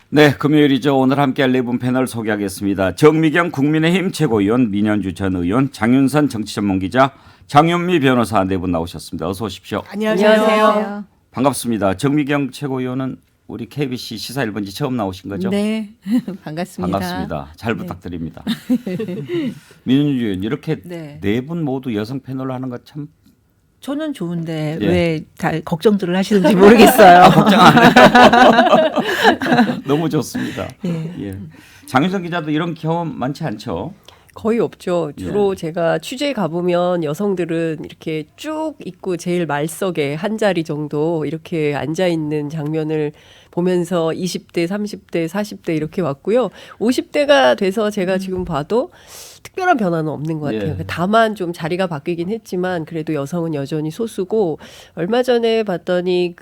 네, 금요일이죠. 오늘 함께할 네 분 패널 소개하겠습니다. 정미경 국민의힘 최고위원, 민현주 전 의원, 장윤선 정치전문기자, 장윤미 변호사 네 분 나오셨습니다. 어서 오십시오. 안녕하세요. 반갑습니다. 정미경 최고위원은 우리 KBC 시사 1번지 처음 나오신 거죠? 네, 반갑습니다. 반갑습니다. 잘 부탁드립니다. 민현주 의원 이렇게 네 분 모두 여성 패널로 하는 것 참 저는 좋은데 왜 다 걱정들을 하시는지 모르겠어요. 걱정 안 해요. 너무 좋습니다. 예. 장윤선 기자도 이런 경험 많지 않죠? 거의 없죠. 주로 제가 취재 가보면 여성들은 이렇게 쭉 있고 제일 말석에 한 자리 정도 이렇게 앉아 있는 장면을 보면서 20대, 30대, 40대 이렇게 왔고요. 50대가 돼서 제가 지금 봐도 특별한 변화는 없는 것 같아요. 다만 좀 자리가 바뀌긴 했지만 그래도 여성은 여전히 소수고 얼마 전에 봤더니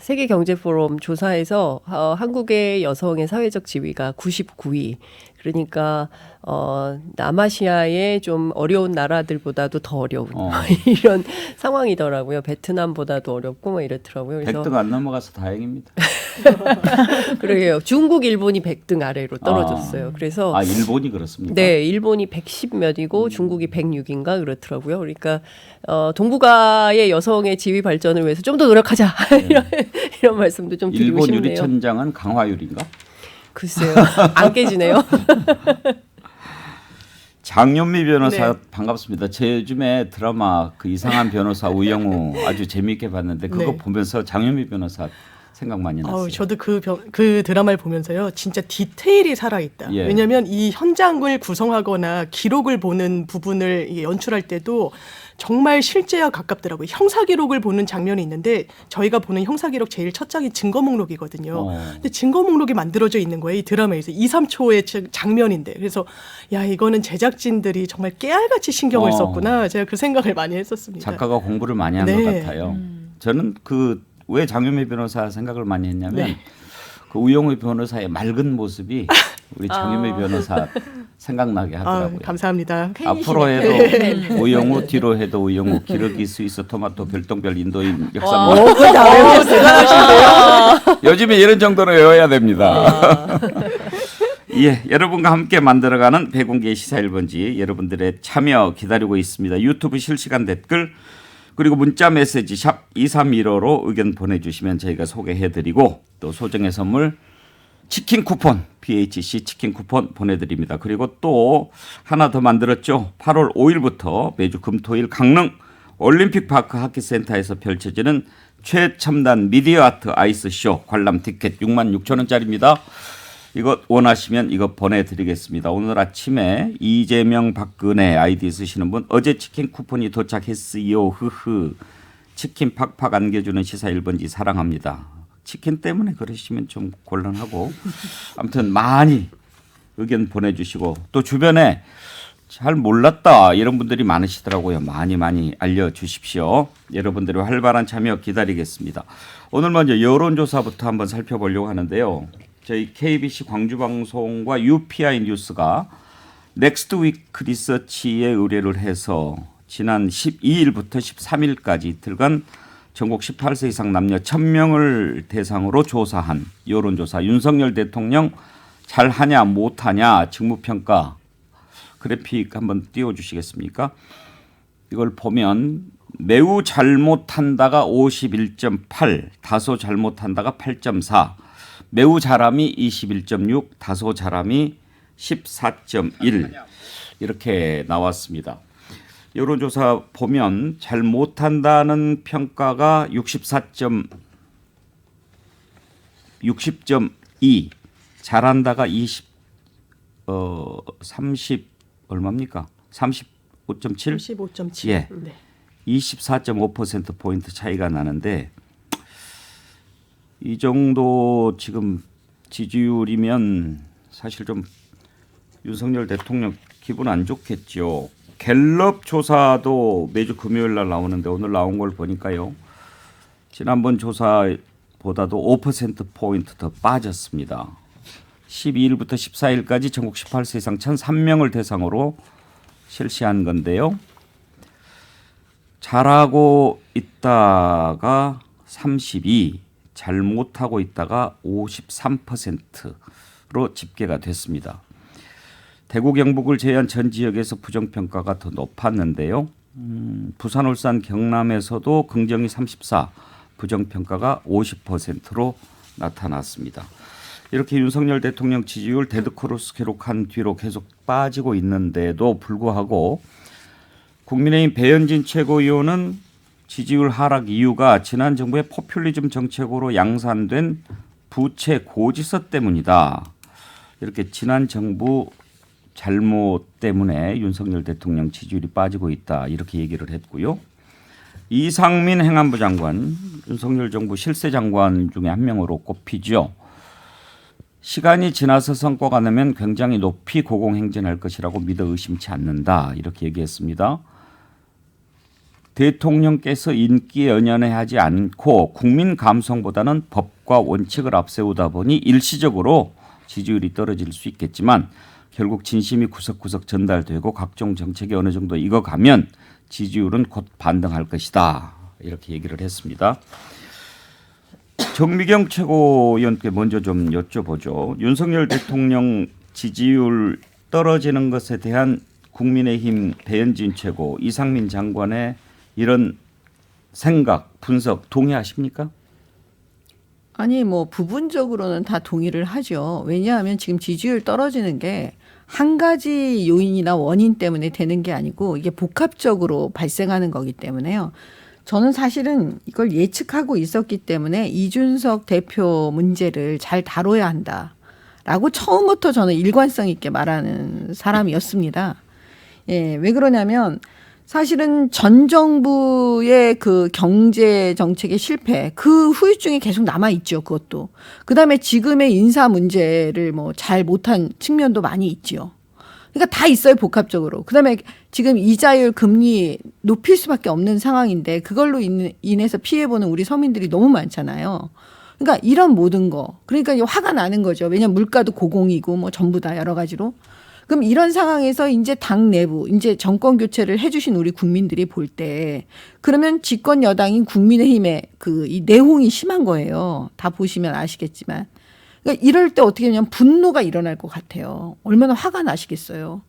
세계경제포럼 조사에서 한국의 여성의 사회적 지위가 99위. 그러니까 남아시아의 좀 어려운 나라들보다도 더 어려운 이런 상황이더라고요. 베트남보다도 어렵고 뭐 이렇더라고요. 그래서 100등 안 넘어가서 다행입니다. 그러게요. 중국, 일본이 100등 아래로 떨어졌어요. 그래서 일본이 그렇습니까? 네, 일본이 110 몇이고 중국이 106인가 그렇더라고요. 그러니까 동북아의 여성의 지위 발전을 위해서 좀 더 노력하자 이런 말씀도 좀 드리고 일본 싶네요. 유리천장은 강화유리인가? 글쎄요, 안 깨지네요. 장윤미 변호사 반갑습니다. 제 요즘에 드라마 그 이상한 변호사 우영우 아주 재미있게 봤는데 그거 보면서 장윤미 변호사 생각 많이 났어요. 저도 그 드라마를 보면서요. 진짜 디테일이 살아있다. 왜냐하면 이 현장을 구성하거나 기록을 보는 부분을 연출할 때도 정말 실제와 가깝더라고요. 형사기록을 보는 장면이 있는데 저희가 보는 형사기록 제일 첫 장이 증거목록이거든요. 근데 증거목록이 만들어져 있는 거예요. 이 드라마에서 2, 3초의 장면인데. 그래서 야 이거는 제작진들이 정말 깨알같이 신경을 썼구나. 제가 그 생각을 많이 했었습니다. 작가가 공부를 많이 한 것 같아요. 저는 왜 장윤미 변호사 생각을 많이 했냐면 그 우영우 변호사의 맑은 모습이 우리 장윤미 변호사 생각나게 하더라고요. 감사합니다. 앞으로 해도 우영우, 뒤로 해도 우영우, 기러기, 스위스, 토마토, 별똥별, 인도인 역사입니다. 대단하신데요. 요즘에 이런 정도로 외워야 됩니다. 예, 여러분과 함께 만들어가는 백운기의 시사 1번지 여러분들의 참여 기다리고 있습니다. 유튜브 실시간 댓글 그리고 문자 메시지 샵 2315로 의견 보내주시면 저희가 소개해드리고 또 소정의 선물 치킨 쿠폰 BHC 치킨 쿠폰 보내드립니다. 그리고 또 하나 더 만들었죠. 8월 5일부터 매주 금토일 강릉 올림픽파크 하키센터에서 펼쳐지는 최첨단 미디어 아트 아이스쇼 관람 티켓 66,000원짜리입니다. 이거 원하시면 이거 보내드리겠습니다. 오늘 아침에 이재명 박근혜 아이디 쓰시는 분 어제 치킨 쿠폰이 도착했어요. 흐흐. 치킨 팍팍 안겨주는 시사 1번지 사랑합니다. 치킨 때문에 그러시면 좀 곤란하고 아무튼 많이 의견 보내주시고 또 주변에 잘 몰랐다 이런 분들이 많으시더라고요. 많이 알려주십시오. 여러분들의 활발한 참여 기다리겠습니다. 오늘 먼저 여론조사부터 한번 살펴보려고 하는데요. 저희 KBC 광주방송과 UPI 뉴스가 넥스트위크 리서치에 의뢰를 해서 지난 12일부터 13일까지 이틀간 전국 18세 이상 남녀 1,000명을 대상으로 조사한 여론조사 윤석열 대통령 잘하냐 못하냐 직무평가 그래픽 한번 띄워주시겠습니까? 이걸 보면 매우 잘못한다가 51.8, 다소 잘못한다가 8.4, 매우 잘함이 21.6, 다소 잘함이 14.1 이렇게 나왔습니다. 여론조사 보면 잘 못한다는 평가가 60.2, 잘한다가 30 얼마입니까? 35.7? 35.7. 예. 24.5% 포인트 차이가 나는데 이 정도 지금 지지율이면 사실 좀 윤석열 대통령 기분 안 좋겠죠. 갤럽 조사도 매주 금요일 날 나오는데 오늘 나온 걸 보니까요. 지난번 조사보다도 5%포인트 더 빠졌습니다. 12일부터 14일까지 전국 18세 이상 1,003명을 대상으로 실시한 건데요. 잘하고 있다가 32, 잘못하고 있다가 53%로 집계가 됐습니다. 대구 경북을 제외한 전 지역에서 부정평가가 더 높았는데요. 부산, 울산, 경남에서도 긍정이 34, 부정평가가 50%로 나타났습니다. 이렇게 윤석열 대통령 지지율 데드크로스 기록한 뒤로 계속 빠지고 있는데도 불구하고 국민의힘 배현진 최고위원은 지지율 하락 이유가 지난 정부의 포퓰리즘 정책으로 양산된 부채 고지서 때문이다. 이렇게 지난 정부 잘못 때문에 윤석열 대통령 지지율이 빠지고 있다. 이렇게 얘기를 했고요. 이상민 행안부 장관, 윤석열 정부 실세 장관 중에 한 명으로 꼽히죠. 시간이 지나서 성과가 나면 굉장히 높이 고공행진할 것이라고 믿어 의심치 않는다. 이렇게 얘기했습니다. 대통령께서 인기에 연연해하지 않고 국민 감성보다는 법과 원칙을 앞세우다 보니 일시적으로 지지율이 떨어질 수 있겠지만 결국 진심이 구석구석 전달되고 각종 정책이 어느 정도 익어가면 지지율은 곧 반등할 것이다. 이렇게 얘기를 했습니다. 정미경 최고위원께 먼저 좀 여쭤보죠. 윤석열 대통령 지지율 떨어지는 것에 대한 국민의힘 배현진 최고, 이상민 장관의 이런 생각, 분석 동의하십니까? 아니 뭐 부분적으로는 다 동의를 하죠. 왜냐하면 지금 지지율 떨어지는 게 한 가지 요인이나 원인 때문에 되는 게 아니고 이게 복합적으로 발생하는 거기 때문에요. 저는 사실은 이걸 예측하고 있었기 때문에 이준석 대표 문제를 잘 다뤄야 한다라고 처음부터 저는 일관성 있게 말하는 사람이었습니다. 예, 왜 그러냐면 사실은 전 정부의 그 경제 정책의 실패, 그 후유증이 계속 남아 있죠. 그것도. 그다음에 지금의 인사 문제를 뭐 잘 못한 측면도 많이 있지요. 그러니까 다 있어요, 복합적으로. 그다음에 지금 이자율 금리 높일 수밖에 없는 상황인데 그걸로 인해서 피해 보는 우리 서민들이 너무 많잖아요. 그러니까 이런 모든 거. 그러니까 화가 나는 거죠. 왜냐하면 물가도 고공이고 뭐 전부 다 여러 가지로. 그럼 이런 상황에서 이제 당 내부, 이제 정권 교체를 해주신 우리 국민들이 볼 때 그러면 집권 여당인 국민의힘의 그 이 내홍이 심한 거예요. 다 보시면 아시겠지만. 그러니까 이럴 때 어떻게 하냐면 분노가 일어날 것 같아요. 얼마나 화가 나시겠어요.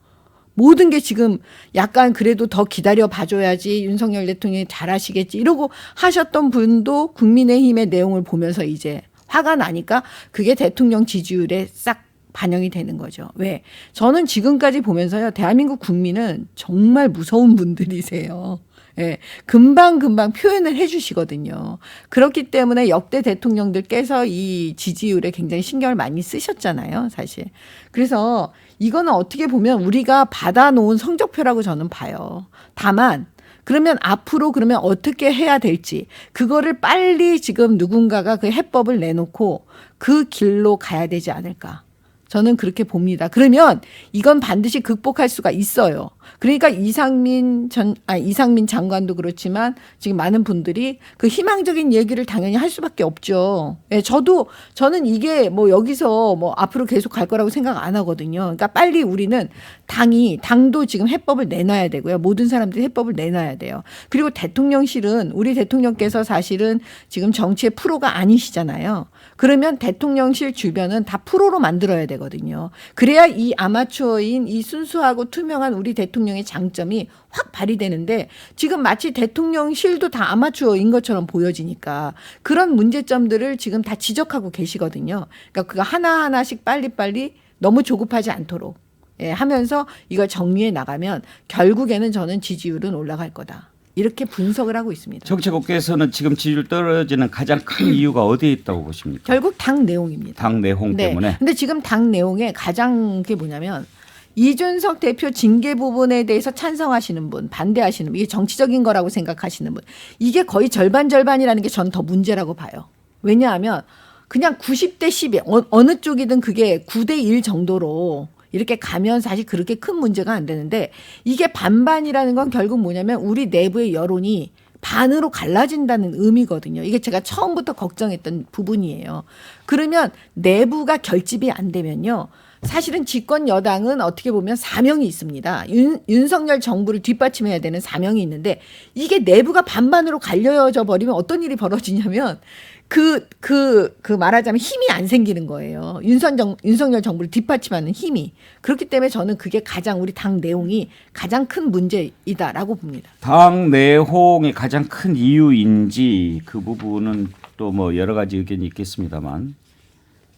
모든 게 지금 약간 그래도 더 기다려 봐줘야지 윤석열 대통령이 잘하시겠지 이러고 하셨던 분도 국민의힘의 내용을 보면서 이제 화가 나니까 그게 대통령 지지율에 싹 반영이 되는 거죠. 왜? 저는 지금까지 보면서요. 대한민국 국민은 정말 무서운 분들이세요. 예, 금방금방 표현을 해 주시거든요. 그렇기 때문에 역대 대통령들께서 이 지지율에 굉장히 신경을 많이 쓰셨잖아요. 사실. 그래서 이거는 어떻게 보면 우리가 받아놓은 성적표라고 저는 봐요. 다만 그러면 앞으로 그러면 어떻게 해야 될지 그거를 빨리 지금 누군가가 그 해법을 내놓고 그 길로 가야 되지 않을까. 저는 그렇게 봅니다. 그러면 이건 반드시 극복할 수가 있어요. 그러니까 이상민 장관도 그렇지만 지금 많은 분들이 그 희망적인 얘기를 당연히 할 수밖에 없죠. 예, 저는 이게 뭐 여기서 뭐 앞으로 계속 갈 거라고 생각 안 하거든요. 그러니까 빨리 우리는 당도 지금 해법을 내놔야 되고요. 모든 사람들이 해법을 내놔야 돼요. 그리고 대통령실은 우리 대통령께서 사실은 지금 정치의 프로가 아니시잖아요. 그러면 대통령실 주변은 다 프로로 만들어야 되거든요. 그래야 이 아마추어인 이 순수하고 투명한 우리 대통령의 장점이 확 발휘되는데 지금 마치 대통령실도 다 아마추어인 것처럼 보여지니까 그런 문제점들을 지금 다 지적하고 계시거든요. 그러니까 그거 하나하나씩 빨리빨리 너무 조급하지 않도록 하면서 이걸 정리해 나가면 결국에는 저는 지지율은 올라갈 거다. 이렇게 분석을 하고 있습니다. 정책업계에서는 지금 지지율 떨어지는 가장 큰 이유가 어디에 있다고 보십니까? 결국 당 내용입니다. 당 내용 때문에. 근데 지금 당 내용에 가장 게 뭐냐면 이준석 대표 징계 부분에 대해서 찬성하시는 분, 반대하시는 분, 이게 정치적인 거라고 생각하시는 분, 이게 거의 절반이라는 게 전 더 문제라고 봐요. 왜냐하면 그냥 90대 10이 어느 쪽이든 그게 9대 1 정도로 이렇게 가면 사실 그렇게 큰 문제가 안 되는데 이게 반반이라는 건 결국 뭐냐면 우리 내부의 여론이 반으로 갈라진다는 의미거든요. 이게 제가 처음부터 걱정했던 부분이에요. 그러면 내부가 결집이 안 되면요. 사실은 집권 여당은 어떻게 보면 사명이 있습니다. 윤석열 정부를 뒷받침해야 되는 사명이 있는데 이게 내부가 반반으로 갈려져 버리면 어떤 일이 벌어지냐면 그 말하자면 힘이 안 생기는 거예요. 윤석열 정부를 뒷받침하는 힘이. 그렇기 때문에 저는 그게 가장 우리 당 내용이 가장 큰 문제이다라고 봅니다. 당 내홍이 가장 큰 이유인지 그 부분은 또 뭐 여러 가지 의견이 있겠습니다만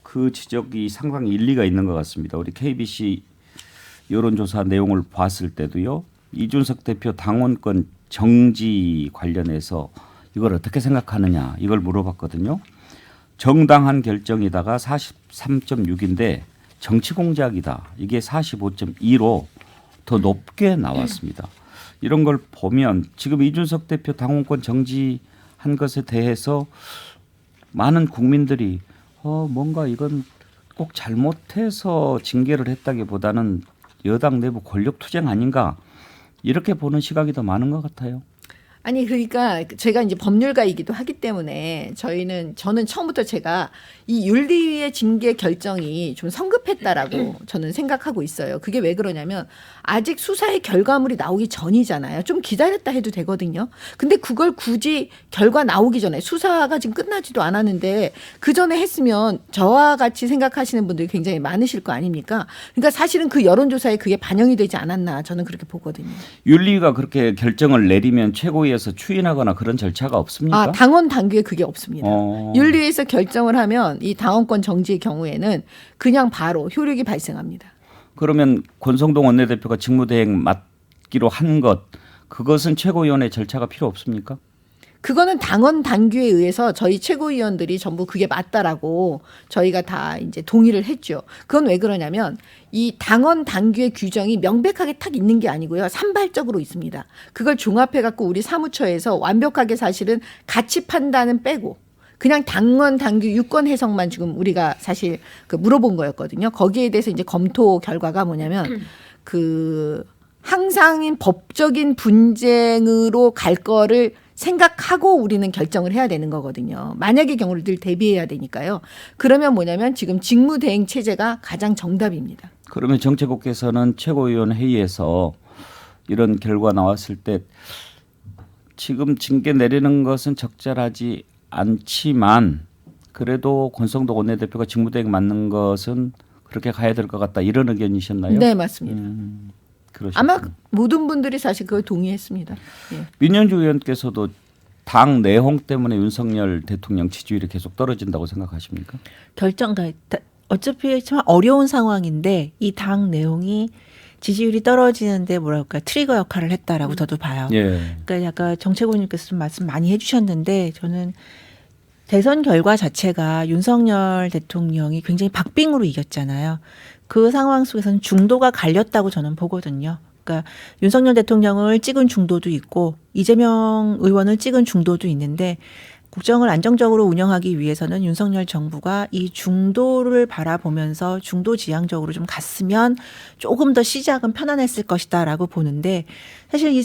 그 지적이 상당히 일리가 있는 것 같습니다. 우리 KBC 여론조사 내용을 봤을 때도요. 이준석 대표 당원권 정지 관련해서 이걸 어떻게 생각하느냐 이걸 물어봤거든요. 정당한 결정이다가 43.6인데 정치 공작이다. 이게 45.2로 더 높게 나왔습니다. 이런 걸 보면 지금 이준석 대표 당원권 정지한 것에 대해서 많은 국민들이 뭔가 이건 꼭 잘못해서 징계를 했다기보다는 여당 내부 권력 투쟁 아닌가 이렇게 보는 시각이 더 많은 것 같아요. 아니 그러니까 제가 이제 법률가이기도 하기 때문에 저는 처음부터 제가 이 윤리위의 징계 결정이 좀 성급했다라고 저는 생각하고 있어요. 그게 왜 그러냐면 아직 수사의 결과물이 나오기 전이잖아요. 좀 기다렸다 해도 되거든요. 근데 그걸 굳이 결과 나오기 전에 수사가 지금 끝나지도 않았는데 그 전에 했으면 저와 같이 생각하시는 분들이 굉장히 많으실 거 아닙니까? 그러니까 사실은 그 여론조사에 그게 반영이 되지 않았나 저는 그렇게 보거든요. 윤리위가 그렇게 결정을 내리면 최고위에서 추인하거나 그런 절차가 없습니까? 당원 당규에 그게 없습니다. 윤리위에서 결정을 하면 이 당원권 정지의 경우에는 그냥 바로 효력이 발생합니다. 그러면 권성동 원내대표가 직무대행 맡기로 한 것 그것은 최고위원회 절차가 필요 없습니까? 그거는 당원 당규에 의해서 저희 최고위원들이 전부 그게 맞다라고 저희가 다 이제 동의를 했죠. 그건 왜 그러냐면 이 당원 당규의 규정이 명백하게 딱 있는 게 아니고요. 산발적으로 있습니다. 그걸 종합해 갖고 우리 사무처에서 완벽하게 사실은 가치 판단은 빼고 그냥 당원 당규 유권 해석만 지금 우리가 사실 그 물어본 거였거든요. 거기에 대해서 이제 검토 결과가 뭐냐면 그 항상인 법적인 분쟁으로 갈 거를 생각하고 우리는 결정을 해야 되는 거거든요. 만약의 경우를 늘 대비해야 되니까요. 그러면 뭐냐면 지금 직무대행 체제가 가장 정답입니다. 그러면 정책국께서는 최고위원 회의에서 이런 결과 나왔을 때 지금 징계 내리는 것은 적절하지 않지만 그래도 권성동 원내대표가 직무대행 맡는 것은 그렇게 가야 될 것 같다 이런 의견이셨나요? 네, 맞습니다. 그러셨군요. 아마 모든 분들이 사실 그걸 동의했습니다. 예. 민현주 의원께서도 당 내홍 때문에 윤석열 대통령 지지율이 계속 떨어진다고 생각하십니까? 어차피 참 어려운 상황인데 이 당 내용이 지지율이 떨어지는데 뭐랄까 트리거 역할을 했다라고 저도 봐요. 예. 그러니까 약간 정책위원님께서 좀 말씀 많이 해주셨는데 저는 대선 결과 자체가 윤석열 대통령이 굉장히 박빙으로 이겼잖아요. 그 상황 속에서는 중도가 갈렸다고 저는 보거든요. 그러니까 윤석열 대통령을 찍은 중도도 있고 이재명 의원을 찍은 중도도 있는데 국정을 안정적으로 운영하기 위해서는 윤석열 정부가 이 중도를 바라보면서 중도 지향적으로 좀 갔으면 조금 더 시작은 편안했을 것이다라고 보는데 사실 이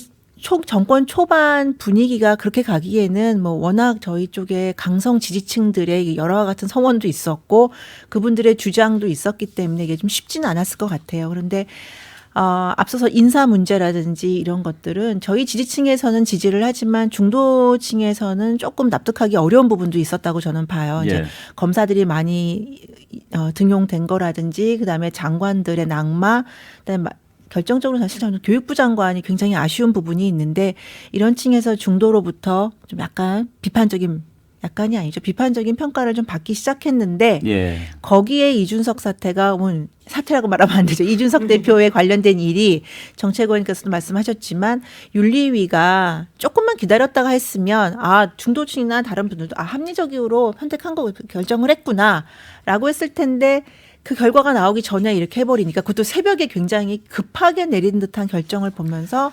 정권 초반 분위기가 그렇게 가기에는 뭐 워낙 저희 쪽에 강성 지지층들의 여러 같은 성원도 있었고 그분들의 주장도 있었기 때문에 이게 좀 쉽지는 않았을 것 같아요. 그런데 앞서서 인사 문제라든지 이런 것들은 저희 지지층에서는 지지를 하지만 중도층에서는 조금 납득하기 어려운 부분도 있었다고 저는 봐요. 예. 이제 검사들이 많이 등용된 거라든지 그다음에 장관들의 낙마, 그다음에 결정적으로 사실 저는 교육부 장관이 굉장히 아쉬운 부분이 있는데 이런 층에서 중도로부터 좀 약간 비판적인 약간이 아니죠. 비판적인 평가를 좀 받기 시작했는데 예. 거기에 이준석 사태가 사태라고 말하면 안 되죠. 이준석 대표에 관련된 일이 정책위원께서도 말씀하셨지만 윤리위가 조금만 기다렸다가 했으면 중도층이나 다른 분들도 합리적으로 선택한 거 결정을 했구나라고 했을 텐데 그 결과가 나오기 전에 이렇게 해버리니까 그것도 새벽에 굉장히 급하게 내린 듯한 결정을 보면서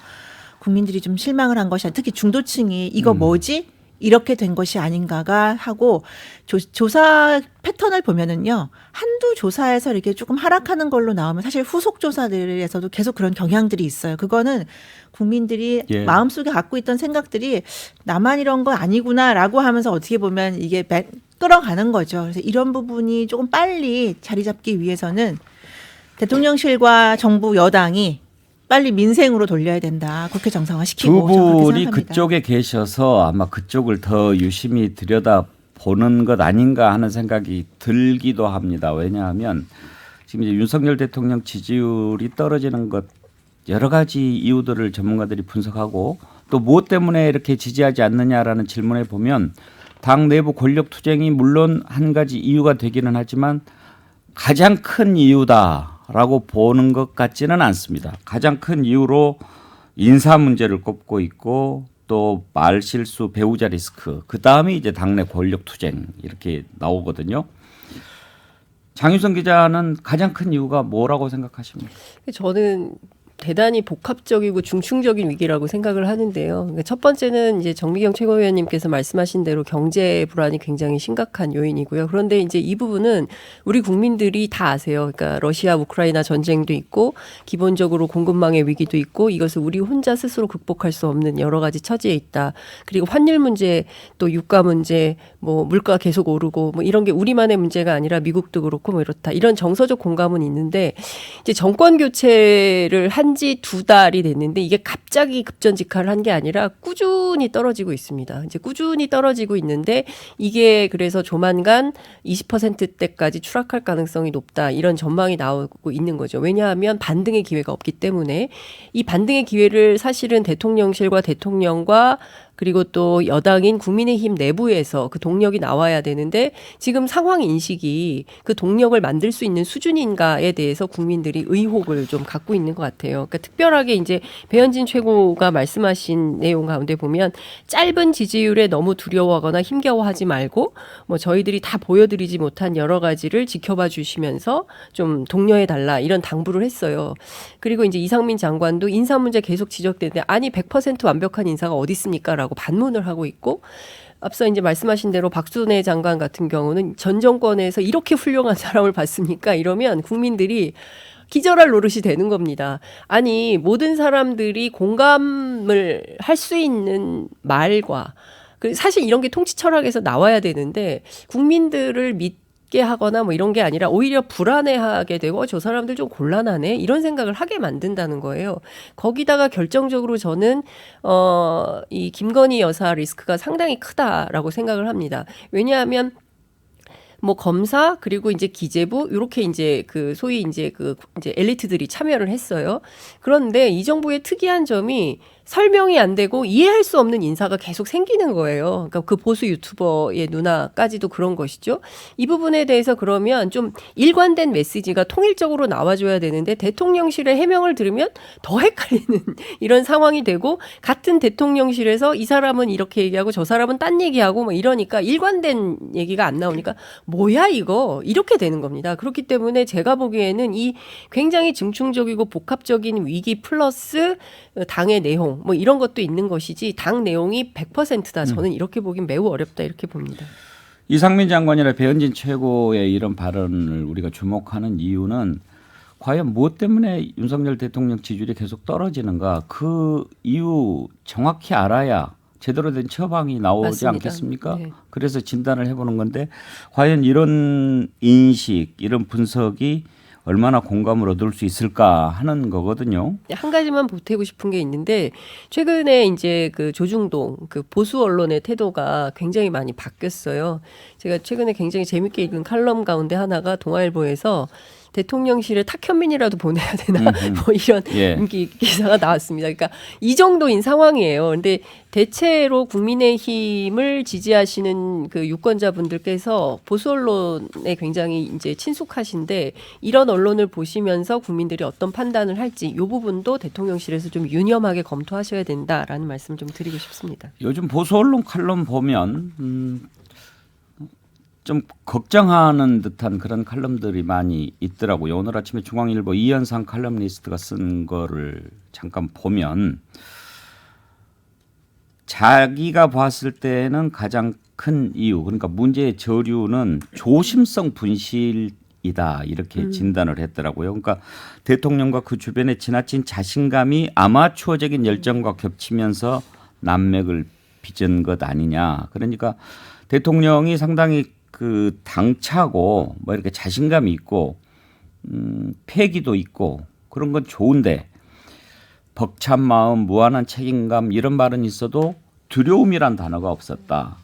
국민들이 좀 실망을 한 것이 특히 중도층이 이거 뭐지? 이렇게 된 것이 아닌가가 하고 조사 패턴을 보면은요. 한두 조사에서 이렇게 조금 하락하는 걸로 나오면 사실 후속 조사들에서도 계속 그런 경향들이 있어요. 그거는 국민들이 마음속에 갖고 있던 생각들이 나만 이런 거 아니구나라고 하면서 어떻게 보면 이게 끌어가는 거죠. 그래서 이런 부분이 조금 빨리 자리 잡기 위해서는 대통령실과 정부 여당이 빨리 민생으로 돌려야 된다. 국회 정상화시키고. 두 분이 그쪽에 계셔서 아마 그쪽을 더 유심히 들여다 보는 것 아닌가 하는 생각이 들기도 합니다. 왜냐하면 지금 이제 윤석열 대통령 지지율이 떨어지는 것 여러 가지 이유들을 전문가들이 분석하고 또 무엇 때문에 이렇게 지지하지 않느냐라는 질문에 보면 당 내부 권력 투쟁이 물론 한 가지 이유가 되기는 하지만 가장 큰 이유다라고 보는 것 같지는 않습니다. 가장 큰 이유로 인사 문제를 꼽고 있고 또 말실수, 배우자 리스크, 그 다음에 이제 당내 권력 투쟁 이렇게 나오거든요. 장유선 기자는 가장 큰 이유가 뭐라고 생각하십니까? 저는 대단히 복합적이고 중충적인 위기라고 생각을 하는데요. 그러니까 첫 번째는 이제 정미경 최고위원님께서 말씀하신 대로 경제 불안이 굉장히 심각한 요인이고요. 그런데 이제 이 부분은 우리 국민들이 다 아세요. 그러니까 러시아 우크라이나 전쟁도 있고 기본적으로 공급망의 위기도 있고 이것을 우리 혼자 스스로 극복할 수 없는 여러 가지 처지에 있다. 그리고 환율 문제, 또 유가 문제, 뭐 물가 계속 오르고 뭐 이런 게 우리만의 문제가 아니라 미국도 그렇고 뭐 이렇다. 이런 정서적 공감은 있는데 이제 정권 교체를 한 지 2달이 됐는데 이게 갑자기 급전직하를 한 게 아니라 꾸준히 떨어지고 있습니다. 이제 꾸준히 떨어지고 있는데 이게 그래서 조만간 20%대까지 추락할 가능성이 높다. 이런 전망이 나오고 있는 거죠. 왜냐하면 반등의 기회가 없기 때문에 이 반등의 기회를 사실은 대통령실과 대통령과 그리고 또 여당인 국민의힘 내부에서 그 동력이 나와야 되는데 지금 상황 인식이 그 동력을 만들 수 있는 수준인가에 대해서 국민들이 의혹을 좀 갖고 있는 것 같아요. 그러니까 특별하게 이제 배현진 최고가 말씀하신 내용 가운데 보면 짧은 지지율에 너무 두려워하거나 힘겨워하지 말고 뭐 저희들이 다 보여드리지 못한 여러 가지를 지켜봐 주시면서 좀 독려해 달라 이런 당부를 했어요. 그리고 이제 이상민 장관도 인사 문제 계속 지적되는데 아니 100% 완벽한 인사가 어디 있습니까? 라고 반문을 하고 있고 앞서 이제 말씀하신 대로 박순애 장관 같은 경우는 전 정권에서 이렇게 훌륭한 사람을 봤습니까? 이러면 국민들이 기절할 노릇이 되는 겁니다. 아니 모든 사람들이 공감을 할 수 있는 말과 사실 이런 게 통치 철학에서 나와야 되는데 국민들을 믿게 하거나 뭐 이런 게 아니라 오히려 불안해하게 되고 저 사람들 좀 곤란하네 이런 생각을 하게 만든다는 거예요. 거기다가 결정적으로 저는 이 김건희 여사 리스크가 상당히 크다라고 생각을 합니다. 왜냐하면 뭐 검사 그리고 이제 기재부 이렇게 이제 그 소위 이제 그 이제 엘리트들이 참여를 했어요. 그런데 이 정부의 특이한 점이 설명이 안 되고 이해할 수 없는 인사가 계속 생기는 거예요. 그러니까 그 보수 유튜버의 누나까지도 그런 것이죠. 이 부분에 대해서 그러면 좀 일관된 메시지가 통일적으로 나와줘야 되는데 대통령실의 해명을 들으면 더 헷갈리는 이런 상황이 되고 같은 대통령실에서 이 사람은 이렇게 얘기하고 저 사람은 딴 얘기하고 뭐 이러니까 일관된 얘기가 안 나오니까 뭐야 이거 이렇게 되는 겁니다. 그렇기 때문에 제가 보기에는 이 굉장히 중충적이고 복합적인 위기 플러스 당의 내용 뭐 이런 것도 있는 것이지 당 내용이 100%다. 저는 이렇게 보긴 매우 어렵다 이렇게 봅니다. 이상민 장관이나 배현진 최고의 이런 발언을 우리가 주목하는 이유는 과연 무엇 때문에 윤석열 대통령 지지율이 계속 떨어지는가 그 이유 정확히 알아야 제대로 된 처방이 나오지 맞습니다. 않겠습니까? 네. 그래서 진단을 해보는 건데 과연 이런 인식, 이런 분석이 얼마나 공감을 얻을 수 있을까 하는 거거든요. 한 가지만 보태고 싶은 게 있는데 최근에 이제 그 조중동 그 보수 언론의 태도가 굉장히 많이 바뀌었어요. 제가 최근에 굉장히 재밌게 읽은 칼럼 가운데 하나가 동아일보에서 대통령실에 탁현민이라도 보내야 되나 뭐 이런 예. 기사가 나왔습니다. 그러니까 이 정도인 상황이에요. 그런데 대체로 국민의힘을 지지하시는 그 유권자분들께서 보수 언론에 굉장히 이제 친숙하신데 이런 언론을 보시면서 국민들이 어떤 판단을 할지 이 부분도 대통령실에서 좀 유념하게 검토하셔야 된다라는 말씀을 좀 드리고 싶습니다. 요즘 보수 언론 칼럼 보면 좀 걱정하는 듯한 그런 칼럼들이 많이 있더라고요. 오늘 아침에 중앙일보 이현상 칼럼니스트가 쓴 거를 잠깐 보면 자기가 봤을 때는 가장 큰 이유, 그러니까 문제의 저류는 조심성 분실이다 이렇게 진단을 했더라고요. 그러니까 대통령과 그 주변에 지나친 자신감이 아마추어적인 열정과 겹치면서 난맥을 빚은 것 아니냐. 그러니까 대통령이 상당히 그 당차고 뭐 이렇게 자신감이 있고 패기도 있고 그런 건 좋은데 벅찬 마음, 무한한 책임감 이런 말은 있어도 두려움이란 단어가 없었다.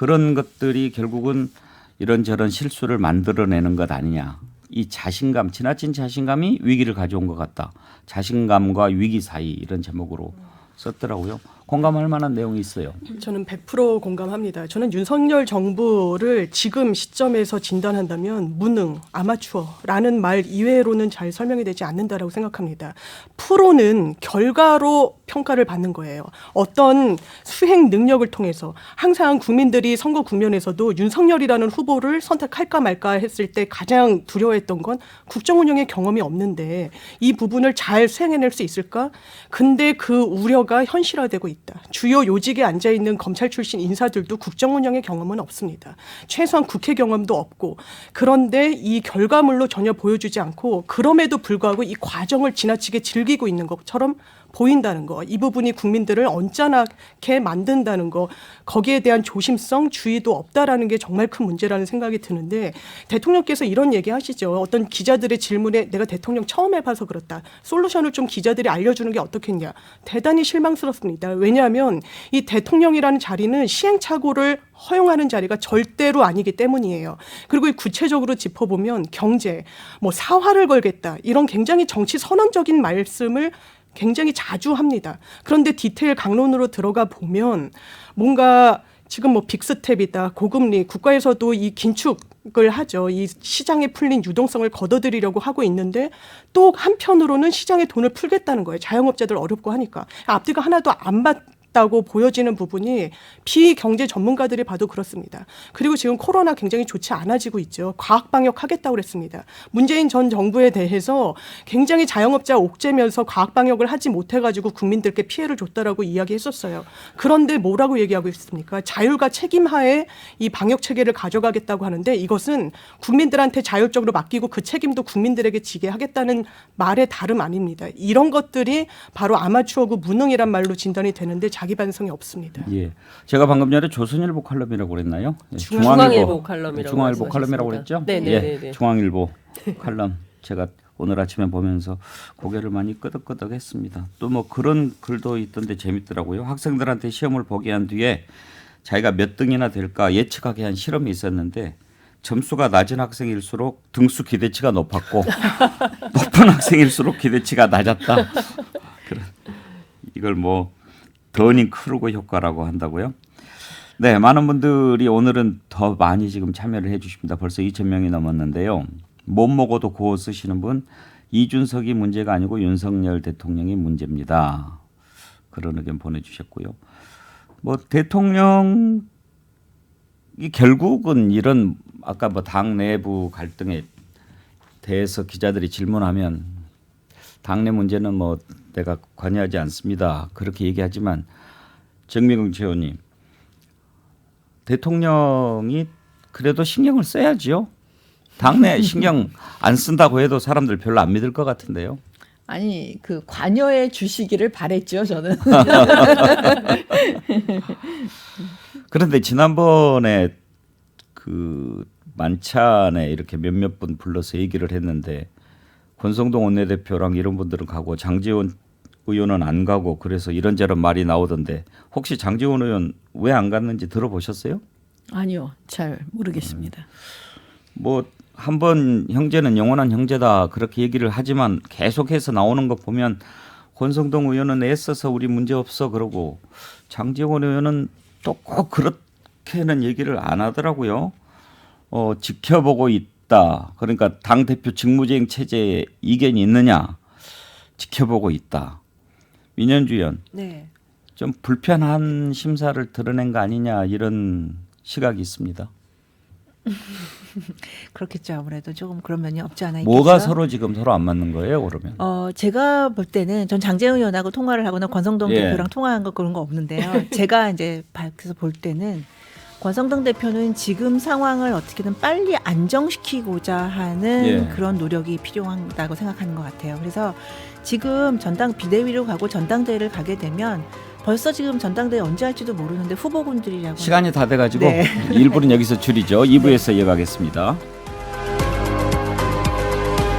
그런 것들이 결국은 이런저런 실수를 만들어내는 것 아니냐. 이 자신감, 지나친 자신감이 위기를 가져온 것 같다. 자신감과 위기 사이 이런 제목으로 썼더라고요. 공감할 만한 내용이 있어요. 저는 100% 공감합니다. 저는 윤석열 정부를 지금 시점에서 진단한다면 무능, 아마추어라는 말 이외로는 잘 설명이 되지 않는다라고 생각합니다. 프로는 결과로 평가를 받는 거예요. 어떤 수행 능력을 통해서 항상 국민들이 선거 국면에서도 윤석열이라는 후보를 선택할까 말까 했을 때 가장 두려워했던 건 국정 운영의 경험이 없는데 이 부분을 잘 수행해낼 수 있을까? 근데 그 우려가 현실화되고 있다. 주요 요직에 앉아있는 검찰 출신 인사들도 국정 운영의 경험은 없습니다. 최소한 국회 경험도 없고 그런데 이 결과물로 전혀 보여주지 않고 그럼에도 불구하고 이 과정을 지나치게 즐기고 있는 것처럼 보인다는 거. 이 부분이 국민들을 언짢게 만든다는 거. 거기에 대한 조심성, 주의도 없다라는 게 정말 큰 문제라는 생각이 드는데 대통령께서 이런 얘기 하시죠. 어떤 기자들의 질문에 내가 대통령 처음 해봐서 그렇다. 솔루션을 좀 기자들이 알려주는 게 어떻겠냐. 대단히 실망스럽습니다. 왜냐하면 이 대통령이라는 자리는 시행착오를 허용하는 자리가 절대로 아니기 때문이에요. 그리고 구체적으로 짚어보면 경제, 뭐 사활을 걸겠다. 이런 굉장히 정치 선언적인 말씀을 굉장히 자주 합니다. 그런데 디테일 강론으로 들어가 보면 뭔가 지금 뭐 빅스텝이다, 고금리, 국가에서도 이 긴축을 하죠. 이 시장에 풀린 유동성을 걷어들이려고 하고 있는데 또 한편으로는 시장에 돈을 풀겠다는 거예요. 자영업자들 어렵고 하니까. 앞뒤가 하나도 안 맞다고 보여지는 부분이 비경제 전문가들이 봐도 그렇습니다. 그리고 지금 코로나 굉장히 좋지 않아지고 있죠. 과학 방역 하겠다고 그랬습니다. 문재인 전 정부에 대해서 굉장히 자영업자 옥죄면서 과학 방역을 하지 못해가지고 국민들께 피해를 줬다라고 이야기했었어요. 그런데 뭐라고 얘기하고 있습니까? 자율과 책임하에 이 방역 체계를 가져가겠다고 하는데 이것은 국민들한테 자율적으로 맡기고 그 책임도 국민들에게 지게 하겠다는 말의 다름 아닙니다. 이런 것들이 바로 아마추어고 무능이란 말로 진단이 되는데 자기 반성이 없습니다. 예, 제가 방금 전에 조선일보 칼럼이라고 그랬나요? 중앙일보 칼럼이라고 중앙일보 칼럼이라고 그랬죠? 네네네. 예, 중앙일보 칼럼 제가 오늘 아침에 보면서 고개를 많이 끄덕끄덕했습니다. 또 뭐 그런 글도 있던데 재밌더라고요. 학생들한테 시험을 보게 한 뒤에 자기가 몇 등이나 될까 예측하게 한 실험이 있었는데 점수가 낮은 학생일수록 등수 기대치가 높았고 높은 학생일수록 기대치가 낮았다. 이걸 뭐 더닝 크루거 효과라고 한다고요? 네, 많은 분들이 오늘은 더 많이 지금 참여를 해 주십니다. 벌써 2,000명이 넘었는데요. 못 먹어도 구워 쓰시는 분, 이준석이 문제가 아니고 윤석열 대통령이 문제입니다. 그런 의견 보내주셨고요. 뭐 대통령이 결국은 이런 아까 뭐 당 내부 갈등에 대해서 기자들이 질문하면 당내 문제는 뭐 내가 관여하지 않습니다. 그렇게 얘기하지만 정미경 최원님, 대통령이 그래도 신경을 써야지요. 당내 신경 안 쓴다고 해도 사람들 별로 안 믿을 것 같은데요. 아니 그 관여해 주시기를 바랬죠 저는. 그런데 지난번에 그 만찬에 이렇게 몇몇 분 불러서 얘기를 했는데 권성동 원내대표랑 이런 분들은 가고 장제원 의원은 안 가고 그래서 이런저런 말이 나오던데 혹시 장제원 의원 왜 안 갔는지 들어보셨어요? 아니요, 잘 모르겠습니다. 뭐 한번 형제는 영원한 형제다 그렇게 얘기를 하지만 계속해서 나오는 거 보면 권성동 의원은 애써서 우리 문제 없어 그러고 장제원 의원은 또 꼭 그렇게는 얘기를 안 하더라고요. 지켜보고 있다. 그러니까 당 대표 직무대행 체제에 이견이 있느냐? 지켜보고 있다. 민현주 의원, 네. 좀 불편한 심사를 드러낸 거 아니냐 이런 시각이 있습니다. 그렇겠죠. 아무래도 조금 그런 면이 없지 않아 있겠죠. 뭐가 서로 안 맞는 거예요, 그러면? 제가 볼 때는 전 장제원 의원하고 통화를 하거나 권성동 예. 대표랑 통화한 거 그런 거 없는데요. 제가 이제 밖에서 볼 때는 권성동 대표는 지금 상황을 어떻게든 빨리 안정시키고자 하는 예. 그런 노력이 필요하다고 생각하는 것 같아요. 그래서 지금 비대위로 가고 전당대회를 가게 되면 벌써 지금 전당대회 언제 할지도 모르는데 후보군들이라고 시간이 다 돼가지고 네. 1부는 여기서 줄이죠. 2부에서 이어가겠습니다.